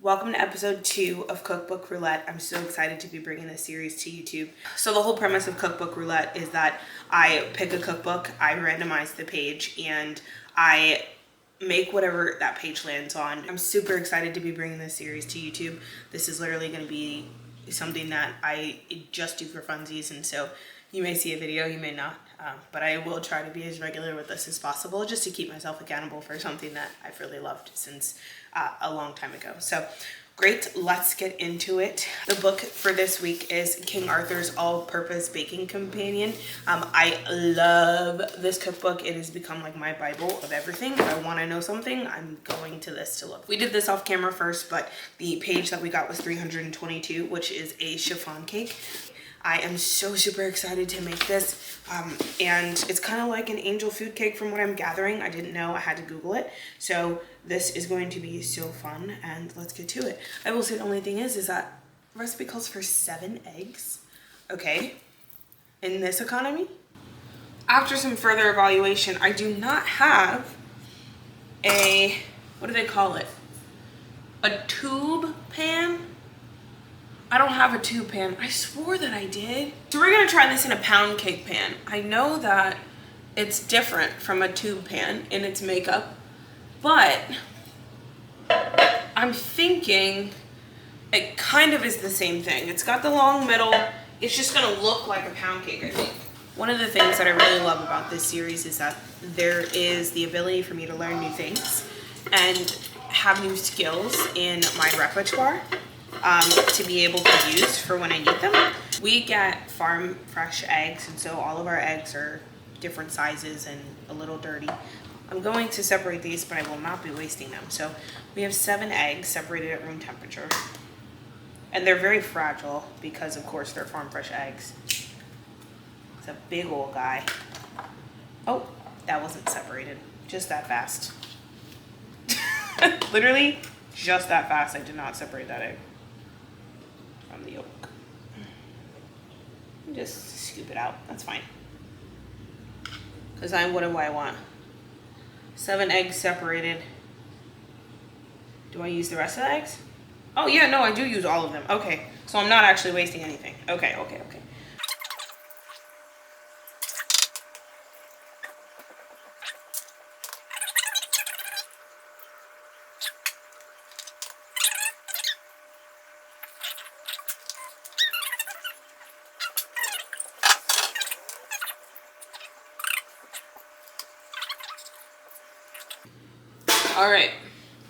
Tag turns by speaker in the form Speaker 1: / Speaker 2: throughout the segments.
Speaker 1: Welcome to episode 2 of Cookbook Roulette. I'm so excited to be bringing this series to YouTube. So the whole premise of Cookbook Roulette is that I pick a cookbook, I randomize the page, and I make whatever that page lands on. I'm super excited to be bringing this series to YouTube. This is literally going to be something that I just do for funsies, and so you may see a video, you may not, but I will try to be as regular with this as possible just to keep myself accountable for something that I've really loved since a long time ago. So great, let's get into it. The book for this week is King Arthur's All-Purpose Baking Companion. I love this cookbook. It has become like my Bible of everything. If I want to know something, I'm going to this to look. We did this off camera first, but the page that we got was 322, which is a chiffon cake. I am so super excited to make this, and it's kind of like an angel food cake from what I'm gathering. I didn't know, I had to Google it. So this is going to be so fun, and let's get to it. I will say the only thing is that the recipe calls for 7 eggs, okay, in this economy. After some further evaluation, I do not have a, what do they call it? A tube pan? I don't have a tube pan. I swore that I did. So we're gonna try this in a pound cake pan. I know that it's different from a tube pan in its makeup, but I'm thinking it kind of is the same thing. It's got the long middle. It's just gonna look like a pound cake, I think. One of the things that I really love about this series is that there is the ability for me to learn new things and have new skills in my repertoire. To be able to use for when I need them. We get farm fresh eggs, and so all of our eggs are different sizes and a little dirty. I'm going to separate these, but I will not be wasting them. So we have 7 eggs separated at room temperature, and they're very fragile because of course they're farm fresh eggs. It's a big old guy. Oh, that wasn't separated just that fast. Literally just that fast. I did not separate that egg from the yolk. Just scoop it out. That's fine. Because what do I want? 7 eggs separated. Do I use the rest of the eggs? Oh yeah, no, I do use all of them. Okay, so I'm not actually wasting anything. Okay. All right,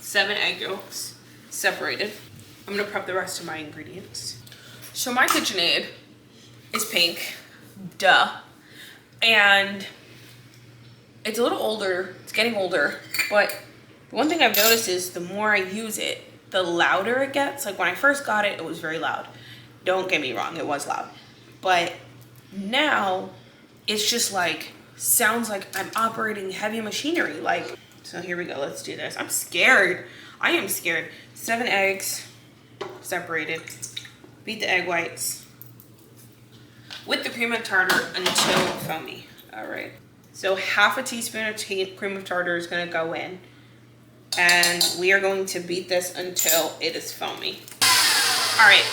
Speaker 1: 7 egg yolks separated. I'm gonna prep the rest of my ingredients. So my KitchenAid is pink, duh. And it's a little older, it's getting older, but the one thing I've noticed is the more I use it, the louder it gets. Like when I first got it, it was very loud. Don't get me wrong, it was loud. But now it's just like, sounds like I'm operating heavy machinery. Like, so here we go, let's do this. I'm scared. I am scared. 7 eggs separated. Beat the egg whites with the cream of tartar until foamy. All right. So half a teaspoon of cream of tartar is gonna go in, and we are going to beat this until it is foamy. All right,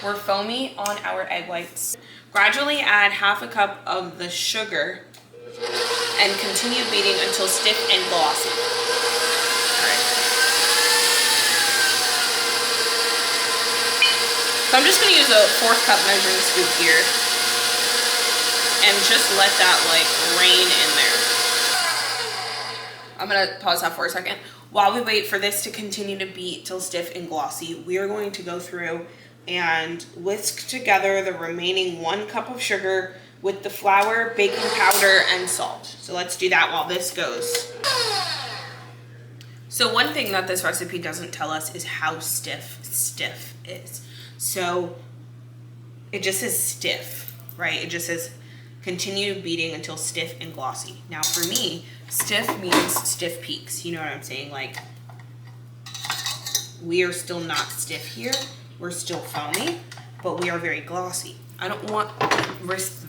Speaker 1: we're foamy on our egg whites. Gradually add half a cup of the sugar and continue beating until stiff and glossy. All right. So I'm just gonna use a 4th cup measuring scoop here and just let that like rain in there. I'm gonna pause that for a second. While we wait for this to continue to beat till stiff and glossy, we are going to go through and whisk together the remaining 1 cup of sugar with the flour, baking powder, and salt. So let's do that while this goes. So one thing that this recipe doesn't tell us is how stiff is. So it just says stiff, right? It just says continue beating until stiff and glossy. Now for me, stiff means stiff peaks. You know what I'm saying? Like, we are still not stiff here. We're still foamy, but we are very glossy. I don't want to risk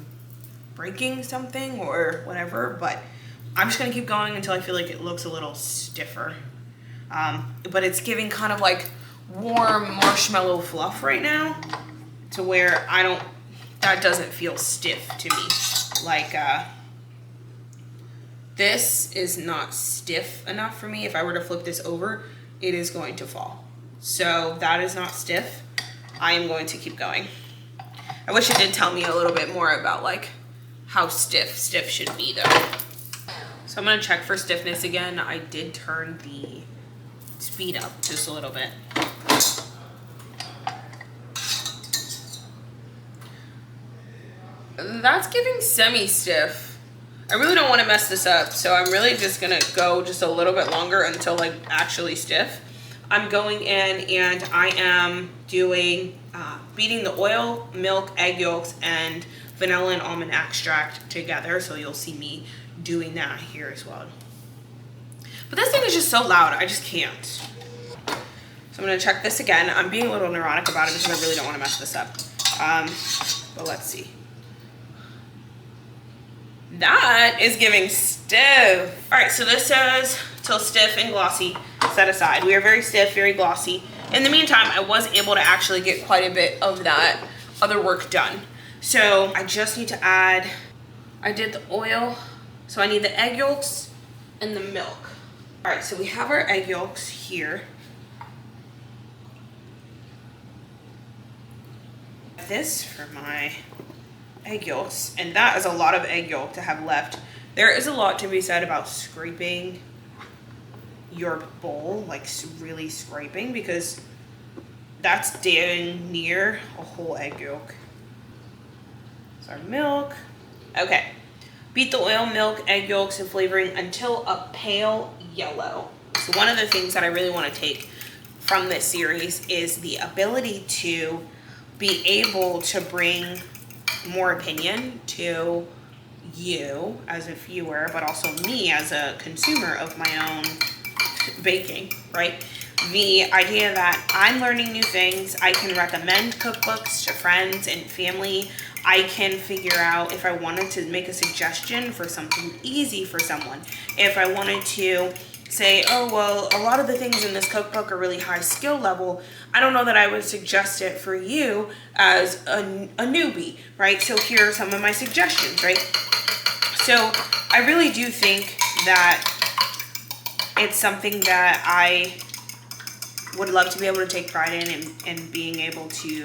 Speaker 1: breaking something or whatever, but I'm just gonna keep going until I feel like it looks a little stiffer. But it's giving kind of like warm marshmallow fluff right now to where that doesn't feel stiff to me. Like, this is not stiff enough for me. If I were to flip this over, it is going to fall. So that is not stiff. I am going to keep going. I wish it did tell me a little bit more about like how stiff should be though. So I'm gonna check for stiffness again. I did turn the speed up just a little bit. That's giving semi-stiff. I really don't want to mess this up, so I'm really just gonna go just a little bit longer until like actually stiff. I'm going in and I am doing beating the oil, milk, egg yolks, and vanilla and almond extract together. So you'll see me doing that here as well. But this thing is just so loud, I just can't. So I'm gonna check this again. I'm being a little neurotic about it because I really don't want to mess this up. But let's see. That is giving stiff. All right, so this says till stiff and glossy, set aside. We are very stiff, very glossy. In the meantime, I was able to actually get quite a bit of that other work done. So I just need to add, I did the oil, so I need the egg yolks and the milk. All right, so we have our egg yolks here. This for my egg yolks, and that is a lot of egg yolk to have left. There is a lot to be said about scraping your bowl, like really scraping, because that's damn near a whole egg yolk. So our milk. Okay. Beat the oil, milk, egg yolks, and flavoring until a pale yellow. So one of the things that I really want to take from this series is the ability to be able to bring more opinion to you as a viewer, but also me as a consumer of my own baking, right? The idea that I'm learning new things, I can recommend cookbooks to friends and family. I can figure out if I wanted to make a suggestion for something easy for someone. If I wanted to say, oh, well, a lot of the things in this cookbook are really high skill level, I don't know that I would suggest it for you as a newbie, right? So here are some of my suggestions, right? So I really do think that it's something that I would love to be able to take pride in and being able to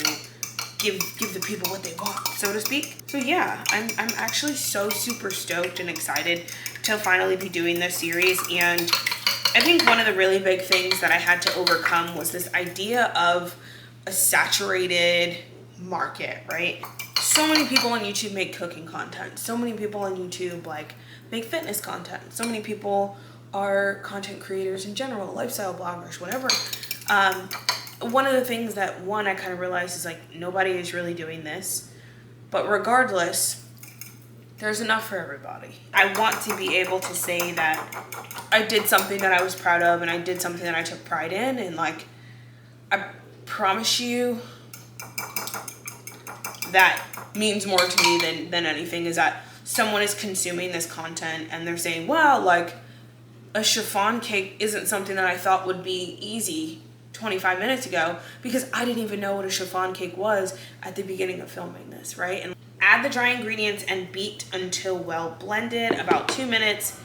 Speaker 1: give the people what they want, so to speak. So yeah, I'm actually so super stoked and excited to finally be doing this series. And I think one of the really big things that I had to overcome was this idea of a saturated market, right? So many people on YouTube make cooking content. So many people on YouTube like make fitness content. So many people are content creators in general, lifestyle bloggers, whatever. One of the things that I kind of realized is like nobody is really doing this, but regardless, there's enough for everybody. I want to be able to say that I did something that I was proud of and I did something that I took pride in, and like I promise you that means more to me than anything is that someone is consuming this content and they're saying, wow, like a chiffon cake isn't something that I thought would be easy 25 minutes ago, because I didn't even know what a chiffon cake was at the beginning of filming this, right? And add the dry ingredients and beat until well blended, about 2 minutes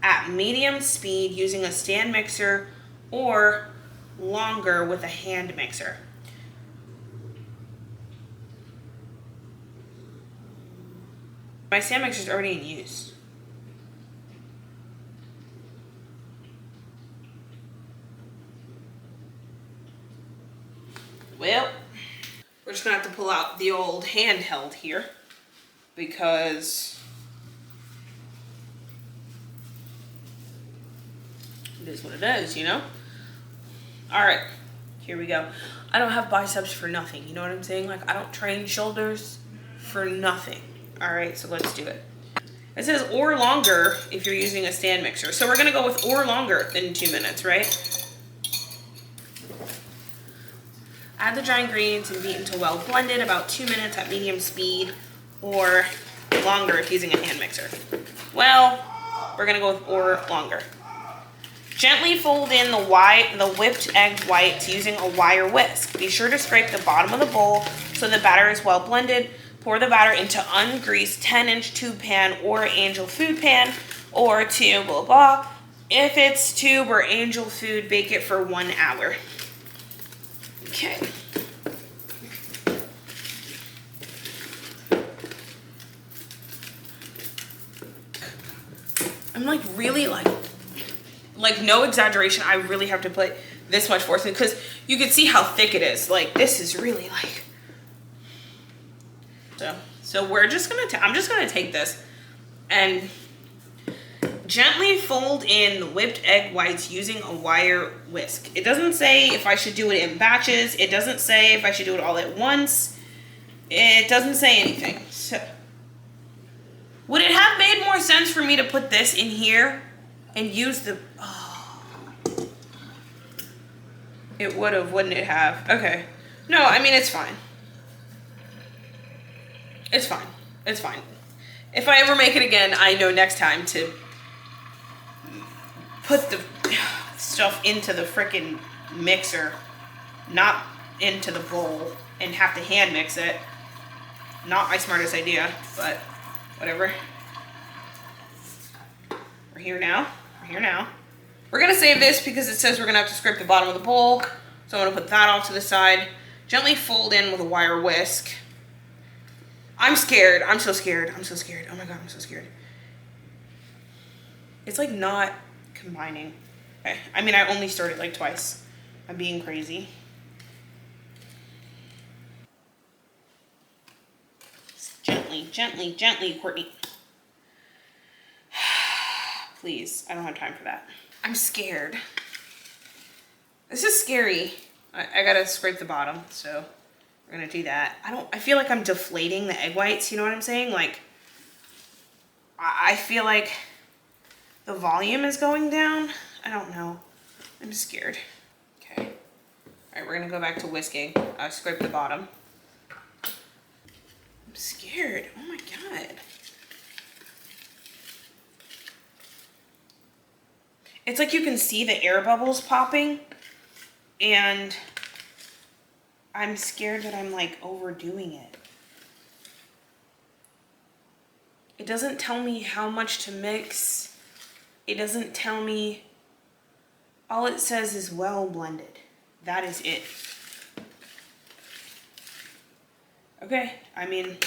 Speaker 1: at medium speed using a stand mixer or longer with a hand mixer. My stand mixer is already in use. Well, we're just gonna have to pull out the old handheld here because it is what it is, you know? All right, here we go. I don't have biceps for nothing, you know what I'm saying? Like, I don't train shoulders for nothing. All right, so let's do it. It says or longer if you're using a stand mixer. So we're gonna go with or longer than 2 minutes, right? Add the dry ingredients and beat until well blended, about 2 minutes at medium speed, or longer if using a hand mixer. Well, we're gonna go with or longer. Gently fold in the whipped egg whites using a wire whisk. Be sure to scrape the bottom of the bowl so the batter is well blended. Pour the batter into ungreased 10-inch tube pan or angel food pan or tube, blah, blah. If it's tube or angel food, bake it for 1 hour. Okay. I'm like really like no exaggeration, I really have to put this much force in because you can see how thick it is. Like this is really like, so we're just gonna, I'm just gonna take this and gently fold in the whipped egg whites using a wire whisk. It doesn't say if I should do it in batches. It doesn't say if I should do it all at once. It doesn't say anything. So would it have made more sense for me to put this in here and use the, oh. It would have, wouldn't it have? Okay. No, I mean, it's fine. It's fine. It's fine. If I ever make it again, I know next time to put the stuff into the frickin' mixer, not into the bowl, and have to hand mix it. Not my smartest idea, but whatever. We're here now. We're here now. We're gonna save this because it says we're gonna have to scrape the bottom of the bowl. So I'm gonna put that off to the side. Gently fold in with a wire whisk. I'm scared. I'm so scared. I'm so scared. Oh my God, I'm so scared. It's like not combining. Okay. I mean, I only stirred it like twice. I'm being crazy. Gently, gently, gently, Courtney. Please, I don't have time for that. I'm scared. This is scary. I gotta scrape the bottom, so we're gonna do that. I feel like I'm deflating the egg whites, you know what I'm saying? Like, I feel like the volume is going down. I don't know. I'm scared. Okay. All right, we're gonna go back to whisking. I scraped the bottom. I'm scared. Oh my God. It's like you can see the air bubbles popping, and I'm scared that I'm like overdoing it. It doesn't tell me how much to mix. It doesn't tell me, all it says is well blended. That is it. Okay, I mean,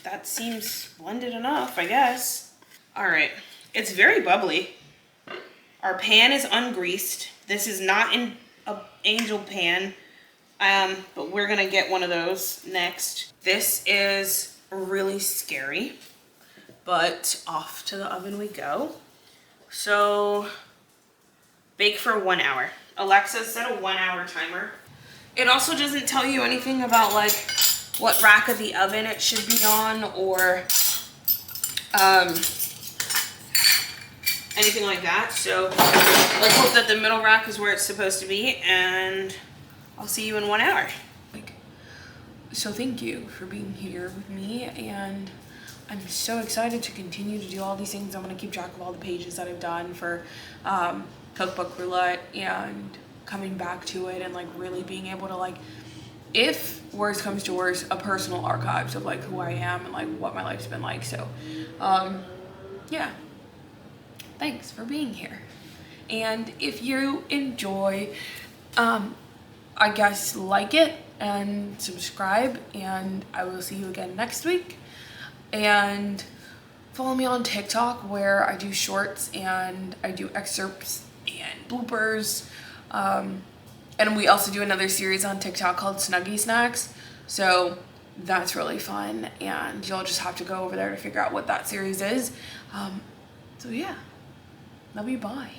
Speaker 1: that seems blended enough, I guess. All right, it's very bubbly. Our pan is ungreased. This is not in an angel pan, but we're gonna get one of those next. This is really scary, but off to the oven we go. So, bake for 1 hour. Alexa, set a 1 hour timer. It also doesn't tell you anything about like what rack of the oven it should be on or anything like that. So let's hope that the middle rack is where it's supposed to be, and I'll see you in 1 hour. So thank you for being here with me, and I'm so excited to continue to do all these things. I'm gonna keep track of all the pages that I've done for Cookbook Roulette and coming back to it and like really being able to like, if worst comes to worst, a personal archives of like who I am and like what my life's been like. So yeah, thanks for being here. And if you enjoy, I guess like it and subscribe, and I will see you again next week. And follow me on TikTok where I do shorts and I do excerpts and bloopers. And we also do another series on TikTok called Snuggie Snacks. So that's really fun, and you'll just have to go over there to figure out what that series is. So yeah, love you, bye.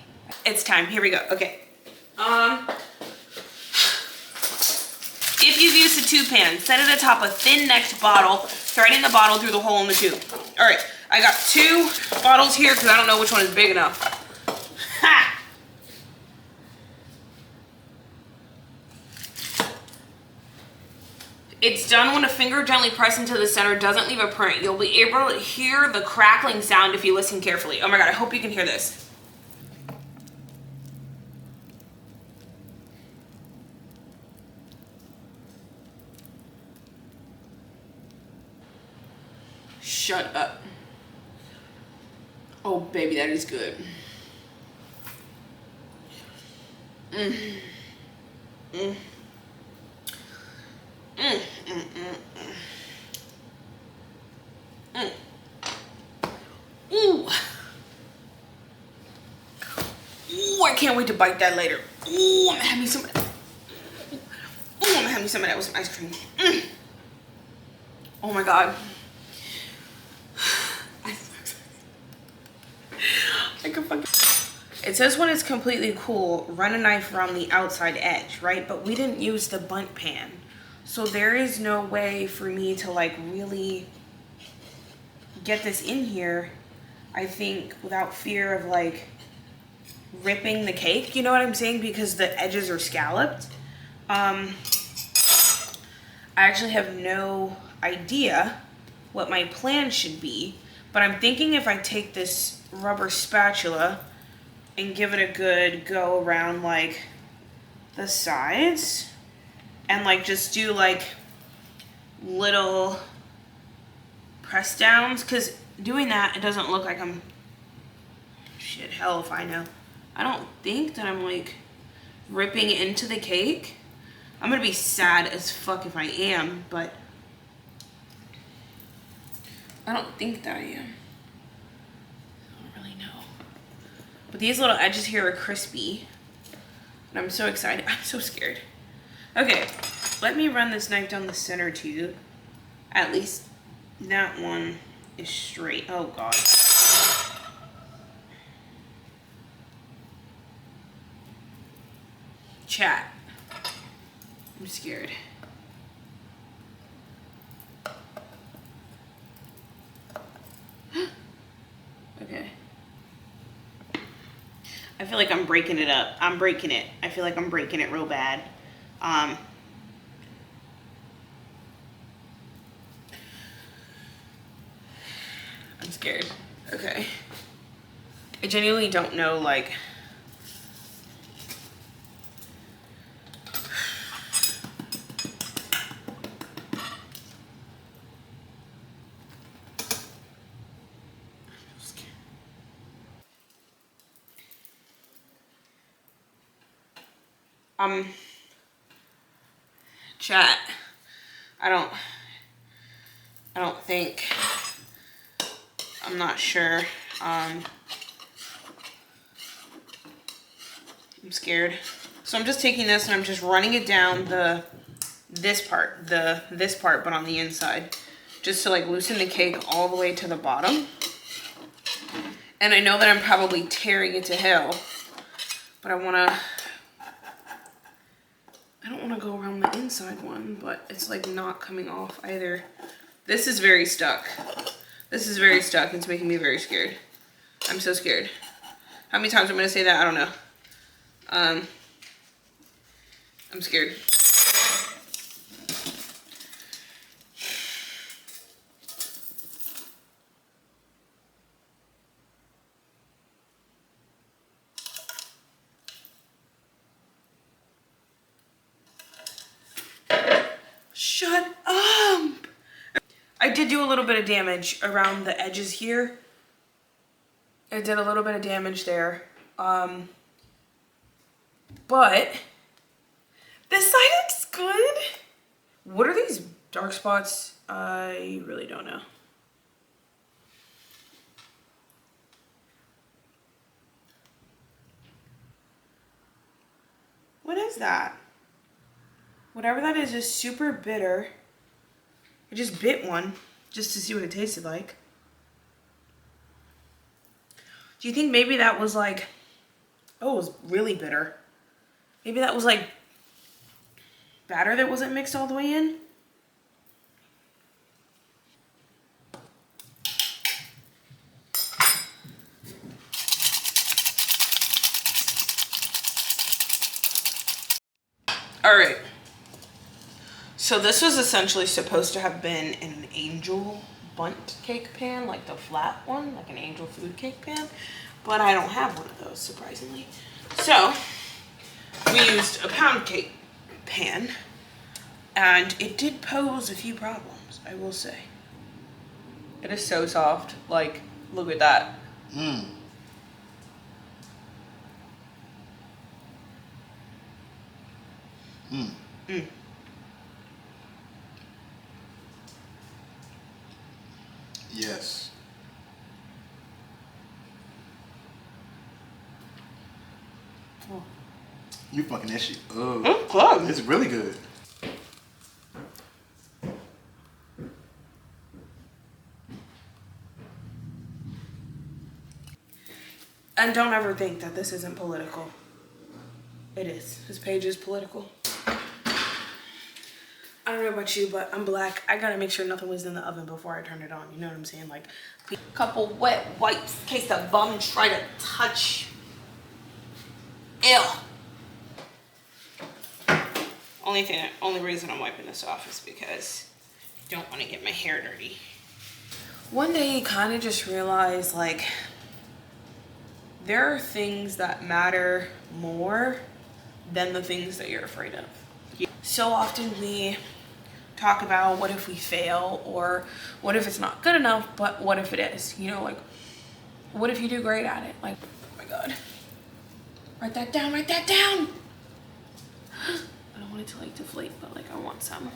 Speaker 1: It's time, here we go, okay. If you've used a tube pan, set it atop a thin-necked bottle, threading the bottle through the hole in the tube. All right, I got 2 bottles here because I don't know which one is big enough. Ha! It's done when a finger gently pressed into the center doesn't leave a print. You'll be able to hear the crackling sound if you listen carefully. Oh my God, I hope you can hear this. Shut up. Oh baby, that is good. Mm. Mm. Mm, mm, mm, mm. Ooh. Ooh, I can't wait to bite that later. Ooh, I'm gonna have me some. Ooh, I'm gonna have me some of that with some ice cream. Mm. Oh my God. I can fucking. It says when it's completely cool, run a knife around the outside edge, right? But we didn't use the bundt pan. So there is no way for me to like really get this in here, I think, without fear of like ripping the cake. You know what I'm saying? Because the edges are scalloped. I actually have no idea what my plan should be, but I'm thinking if I take this rubber spatula and give it a good go around like the sides and like just do like little press downs, because doing that, it doesn't look like I'm, shit, hell if I know. I don't think that I'm like ripping into the cake. I'm gonna be sad as fuck if I am, but I don't think that I am. I don't really know. But these little edges here are crispy. And I'm so excited. I'm so scared. Okay, let me run this knife down the center too. At least that one is straight. Oh God. Chat. I'm scared. Okay. I feel like I'm breaking it up. I'm breaking it. I feel like I'm breaking it real bad. I'm scared. Okay. I genuinely don't know, like, chat. I don't think, I'm not sure. I'm scared. So I'm just taking this and I'm just running it down this part, but on the inside, just to like loosen the cake all the way to the bottom. And I know that I'm probably tearing it to hell, but I don't want to go around the inside one, but it's like not coming off either. This is very stuck. This is very stuck. It's making me very scared. I'm so scared. How many times I'm going to say that? I don't know. I'm scared. Shut up! I did do a little bit of damage around the edges here. I did a little bit of damage there. But this side looks good. What are these dark spots? I really don't know. What is that? Whatever that is super bitter. I just bit one just to see what it tasted like. Do you think maybe that was like, oh, it was really bitter. Maybe that was like batter that wasn't mixed all the way in? All right. So this was essentially supposed to have been an angel bundt cake pan, like the flat one, like an angel food cake pan, but I don't have one of those, surprisingly. So we used a pound cake pan, and it did pose a few problems, I will say. It is so soft. Like, look at that. Mm. Mm. Mm.
Speaker 2: Yes. Oh. You fucking that shit.
Speaker 1: It's good.
Speaker 2: It's really good.
Speaker 1: And don't ever think that this isn't political. It is. This page is political. I don't know about you, but I'm black. I gotta make sure nothing was in the oven before I turn it on. You know what I'm saying? Like, a couple wet wipes in case the bum try to touch. Ew. Only reason I'm wiping this off is because I don't want to get my hair dirty. One day you kind of just realize, like, there are things that matter more than the things that you're afraid of. So often we talk about what if we fail, or what if it's not good enough, but what if it is? You know, like, what if you do great at it? Like, oh my God. Write that down, write that down. I don't want it to like deflate, but like I want some.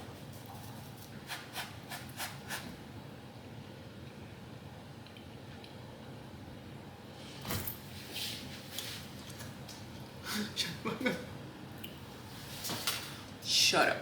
Speaker 1: Shut up.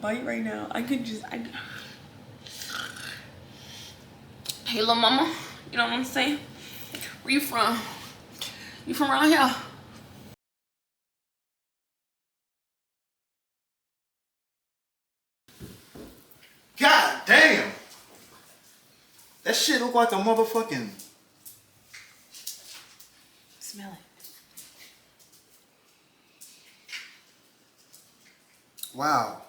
Speaker 1: bite right now. I could just, Hey, little mama, you know what I'm saying? Where you from? You from around here?
Speaker 2: God damn! That shit look like a motherfucking...
Speaker 1: Smell it.
Speaker 2: Wow.